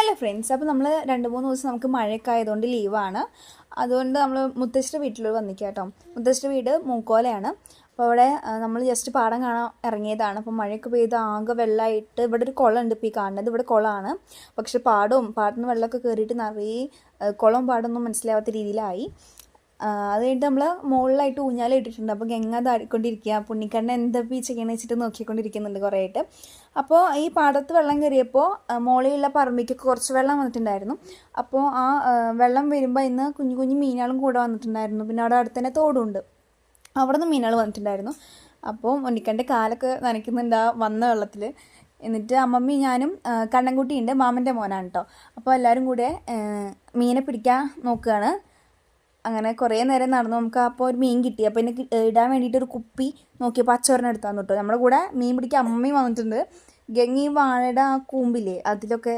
Hello friends, അപ്പോൾ നമ്മൾ 2-3 ദിവസം നമുക്ക് മഴയൊക്കെ ആയതുകൊണ്ട് ലീവാണ്. അതുകൊണ്ട് നമ്മൾ മുത്തശ്ശിയുടെ വീട്ടിൽ വന്നിക്കാം കേട്ടോ. മുത്തശ്ശിയുടെ വീട് മൂക്കോലയാണ്. അപ്പോൾ അവിടെ നമ്മൾ ജസ്റ്റ് പാടം കാണാൻ ഇറങ്ങിയതാണ്. അപ്പോൾ മഴയൊക്കെ പെയ്ത് ആകെ വെള്ളമായിട്ട് ഇവിടെ ഒരു കുളമുണ്ട്. ഇപ്പോൾ ഈ കാണുന്നത് ഇവിടെ കുളമാണ്. പക്ഷേ പാടത്തുനിന്ന് വെള്ളമൊക്കെ കയറിയിട്ട് നിറയെ കുളം പാടൊന്നും മനസ്സിലാവാത്ത രീതിയിലായി. അത് കഴിഞ്ഞിട്ട് നമ്മൾ മുകളിലായിട്ട് ഊഞ്ഞാല ഇട്ടിട്ടുണ്ട്. അപ്പോൾ ഗംഗ താടിക്കൊണ്ടിരിക്കുക, പുണ്ണിക്കണ്ണൻ എന്താ ഈ ചെയ്യണമെന്ന് വെച്ചിട്ട് നോക്കിക്കൊണ്ടിരിക്കുന്നുണ്ട് കുറേ ആയിട്ട്. അപ്പോൾ ഈ പാടത്ത് വെള്ളം കയറിയപ്പോൾ മുകളിലുള്ള പറമ്പിക്കൊക്കെ കുറച്ച് വെള്ളം വന്നിട്ടുണ്ടായിരുന്നു. അപ്പോൾ ആ വെള്ളം വരുമ്പോൾ ഇന്ന് കുഞ്ഞു കുഞ്ഞു മീനുകളും കൂടെ വന്നിട്ടുണ്ടായിരുന്നു. പിന്നെ അവിടെ അടുത്ത് തന്നെ തോടുണ്ട്, അവിടെ നിന്ന് മീനുകൾ വന്നിട്ടുണ്ടായിരുന്നു. അപ്പോൾ ഉണ്ണിക്കണ്ണൻ്റെ കാലൊക്കെ നനയ്ക്കുന്നുണ്ട് ആ വന്ന വെള്ളത്തിൽ. എന്നിട്ട് അമ്മമ്മയും ഞാനും കണ്ണൻകുട്ടിയുണ്ട്, മാമൻ്റെ മോനാണ് കേട്ടോ. അപ്പോൾ എല്ലാവരും കൂടെ മീനെ പിടിക്കാൻ നോക്കുകയാണ്. അങ്ങനെ കുറേ നേരം നടന്നു. നമുക്ക് അപ്പോൾ ഒരു മീൻ കിട്ടി. അപ്പോൾ എന്നെ ഇടാൻ വേണ്ടിയിട്ട് ഒരു കുപ്പി നോക്കിയപ്പോൾ അച്ചോറിനെ എടുത്താന്ന് കേട്ടോ. നമ്മുടെ കൂടെ മീൻ പിടിക്കാൻ അമ്മയും വന്നിട്ടുണ്ട്. ഗംഗി വാഴയുടെ ആ കൂമ്പില്ലേ അതിലൊക്കെ